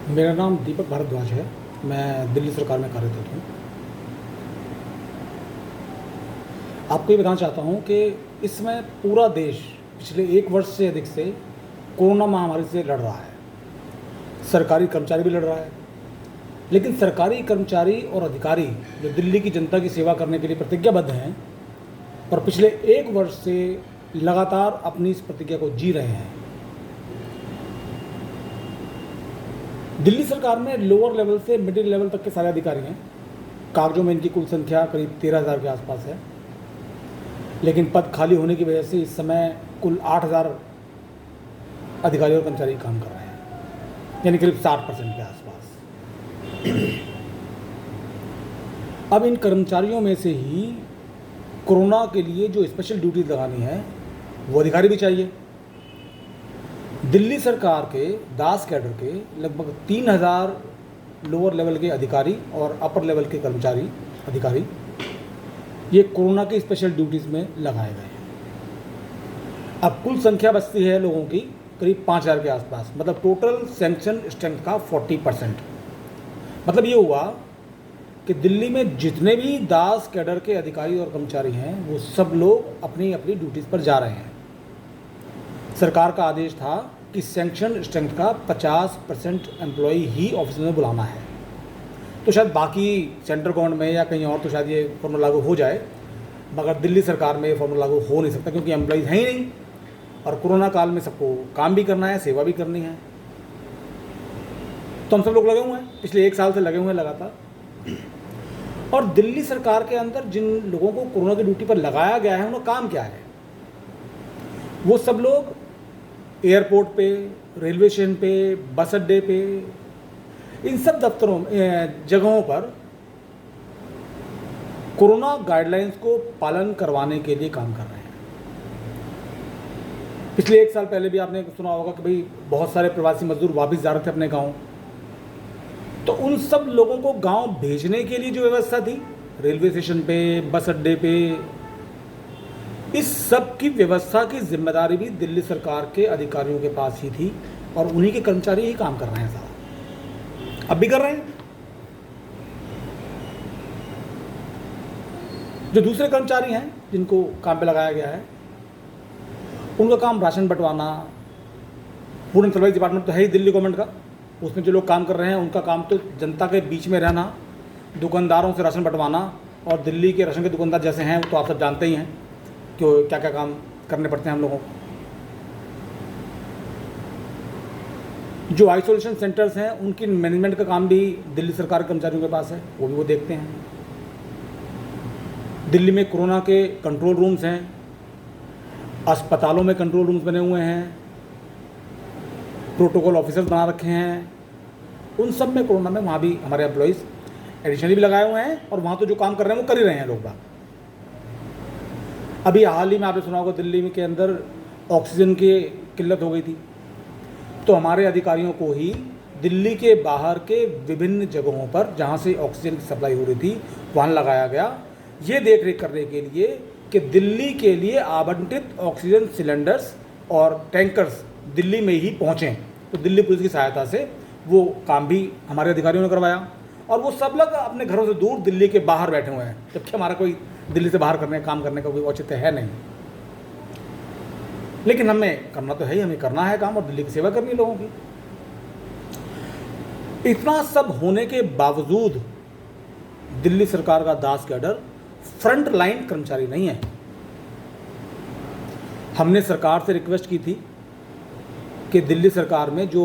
मेरा नाम दीपक भारद्वाज है। मैं दिल्ली सरकार में कार्यरत हूँ। आपको ये बताना चाहता हूँ कि इस समय पूरा देश पिछले 1 वर्ष से अधिक से कोरोना महामारी से लड़ रहा है। सरकारी कर्मचारी भी लड़ रहा है, लेकिन सरकारी कर्मचारी और अधिकारी जो दिल्ली की जनता की सेवा करने के लिए प्रतिज्ञाबद्ध हैं और पिछले 1 वर्ष से लगातार अपनी इस प्रतिज्ञा को जी रहे हैं। दिल्ली सरकार में लोअर लेवल से मिडिल लेवल तक के सारे अधिकारी हैं। कागजों में इनकी कुल संख्या करीब 13,000 के आसपास है, लेकिन पद खाली होने की वजह से इस समय कुल 8,000 अधिकारी और कर्मचारी काम कर रहे हैं, यानी करीब 60% के आसपास। अब इन कर्मचारियों में से ही कोरोना के लिए जो स्पेशल ड्यूटी लगानी है वो अधिकारी भी चाहिए। दिल्ली सरकार के दास कैडर के लगभग 3,000 लोअर लेवल के अधिकारी और अपर लेवल के कर्मचारी अधिकारी ये कोरोना की स्पेशल ड्यूटीज़ में लगाए गए हैं। अब कुल संख्या बचती है लोगों की करीब 5,000 के आसपास, मतलब टोटल सैंक्शन स्ट्रेंथ का 40%। मतलब ये हुआ कि दिल्ली में जितने भी दास कैडर के अधिकारी और कर्मचारी हैं वो सब लोग अपनी अपनी ड्यूटीज़ पर जा रहे हैं। सरकार का आदेश था कि सैंक्शन स्ट्रेंथ का 50% एम्प्लॉई ही ऑफिस में बुलाना है। तो शायद बाकी सेंट्रल गवर्नमेंट में या कहीं और तो शायद ये फॉर्मूला लागू हो जाए, मगर दिल्ली सरकार में ये फॉर्मूला लागू हो नहीं सकता, क्योंकि एम्प्लॉइज़ हैं ही नहीं और कोरोना काल में सबको काम भी करना है, सेवा भी करनी है। तो हम सब लोग लगे हुए हैं, पिछले 1 साल से लगे हुए हैं लगातार। और दिल्ली सरकार के अंदर जिन लोगों को कोरोना की ड्यूटी पर लगाया गया है उनका काम क्या है? वो सब लोग एयरपोर्ट पे, रेलवे स्टेशन पे, बस अड्डे पे, इन सब दफ्तरों जगहों पर कोरोना गाइडलाइंस को पालन करवाने के लिए काम कर रहे हैं। पिछले 1 साल पहले भी आपने सुना होगा कि भाई बहुत सारे प्रवासी मजदूर वापस जा रहे थे अपने गांव, तो उन सब लोगों को गांव भेजने के लिए जो व्यवस्था थी रेलवे स्टेशन पे, बस अड्डे पे, इस सब की व्यवस्था की जिम्मेदारी भी दिल्ली सरकार के अधिकारियों के पास ही थी और उन्हीं के कर्मचारी ही काम कर रहे हैं सारा, अब भी कर रहे हैं। जो दूसरे कर्मचारी हैं जिनको काम पे लगाया गया है उनका काम राशन बंटवाना, फूड एंड सप्लाई डिपार्टमेंट तो है ही दिल्ली गवर्नमेंट का, उसमें जो लोग काम कर रहे हैं उनका काम तो जनता के बीच में रहना, दुकानदारों से राशन बंटवाना। और दिल्ली के राशन के दुकानदार जैसे हैं तो आप सब जानते ही हैं कि क्या क्या काम करने पड़ते हैं हम लोगों को। जो आइसोलेशन सेंटर्स हैं उनकी मैनेजमेंट का काम भी दिल्ली सरकार कर्मचारियों के पास है, वो भी वो देखते हैं। दिल्ली में कोरोना के कंट्रोल रूम्स हैं, अस्पतालों में कंट्रोल रूम्स बने हुए हैं, प्रोटोकॉल ऑफिसर्स बना रखे हैं। उन सब में कोरोना में वहाँ भी हमारे एम्प्लॉयज़ एडिशनली भी लगाए हुए हैं और वहाँ तो जो काम कर रहे हैं वो कर ही रहे हैं लोग बाग। अभी हाल ही में आपने सुना होगा दिल्ली में के अंदर ऑक्सीजन की किल्लत हो गई थी, तो हमारे अधिकारियों को ही दिल्ली के बाहर के विभिन्न जगहों पर जहाँ से ऑक्सीजन की सप्लाई हो रही थी वहाँ लगाया गया, ये देख रेख करने के लिए कि दिल्ली के लिए आवंटित ऑक्सीजन सिलेंडर्स और टैंकर्स दिल्ली में ही पहुँचें। तो दिल्ली पुलिस की सहायता से वो काम भी हमारे अधिकारियों ने करवाया और वो सब लोग अपने घरों से दूर दिल्ली के बाहर बैठे हुए हैं, जबकि हमारा कोई दिल्ली से बाहर काम करने का कोई औचित्य है नहीं। लेकिन हमें करना तो है ही, हमें करना है काम और दिल्ली की सेवा करनी है लोगों की। इतना सब होने के बावजूद दिल्ली सरकार का दास कैडर फ्रंट लाइन कर्मचारी नहीं है। हमने सरकार से रिक्वेस्ट की थी कि दिल्ली सरकार में जो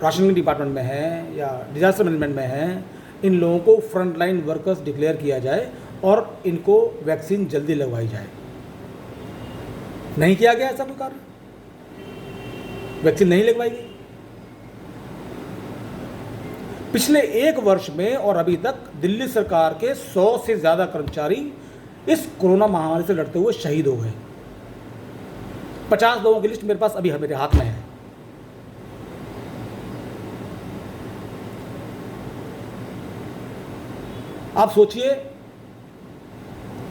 राशन डिपार्टमेंट में है या डिजास्टर मैनेजमेंट में है, इन लोगों को फ्रंट लाइन वर्कर्स डिक्लेयर किया जाए और इनको वैक्सीन जल्दी लगवाई जाए। नहीं किया गया ऐसा कोई कार्य, वैक्सीन नहीं लगवाई गई। पिछले 1 वर्ष में और अभी तक दिल्ली सरकार के 100 से ज़्यादा कर्मचारी इस कोरोना महामारी से लड़ते हुए शहीद हो गए। 50 लोगों की लिस्ट मेरे पास अभी मेरे हाथ में है। आप सोचिए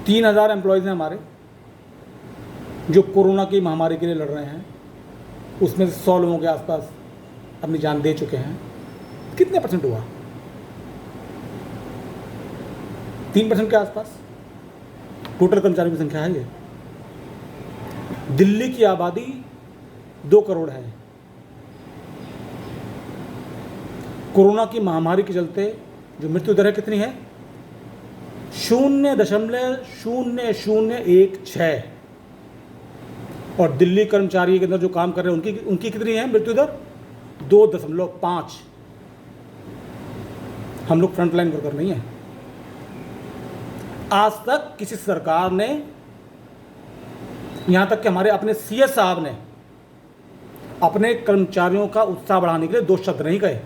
3,000 एम्प्लॉयज़ हैं हमारे जो कोरोना की महामारी के लिए लड़ रहे हैं, उसमें से 100 लोगों के आसपास अपनी जान दे चुके हैं। कितने परसेंट हुआ? 3% के आसपास टोटल कर्मचारियों की संख्या है ये। दिल्ली की आबादी 2 करोड़ है। कोरोना की महामारी के चलते जो मृत्यु दर है कितनी है? 0.0016। और दिल्ली कर्मचारी के अंदर जो काम कर रहे हैं उनकी कितनी है मृत्यु दर? 2.5। हम लोग फ्रंटलाइन वर्कर नहीं है। आज तक किसी सरकार ने, यहां तक कि हमारे अपने सीएस साहब ने अपने कर्मचारियों का उत्साह बढ़ाने के लिए 2 शब्द नहीं कहे।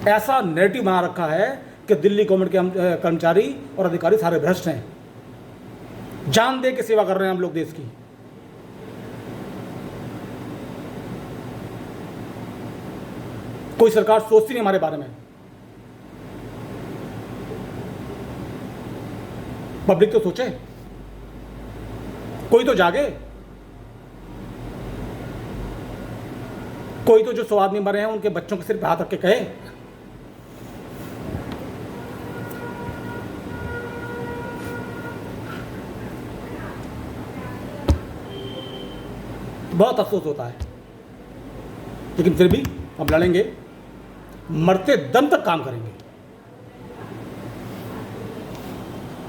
ऐसा नैरेटिव बना रखा है कि दिल्ली गवर्नमेंट के कर्मचारी और अधिकारी सारे भ्रष्ट हैं, जान दे के सेवा कर रहे हैं हम लोग देश की। कोई सरकार सोचती नहीं हमारे बारे में। पब्लिक तो सोचे, कोई तो जागे, कोई तो जो 100 आदमी मरे हैं उनके बच्चों के सिर पे हाथ रख के कहे। बहुत अफसोस होता है, लेकिन फिर भी हम लड़ेंगे, मरते दम तक काम करेंगे।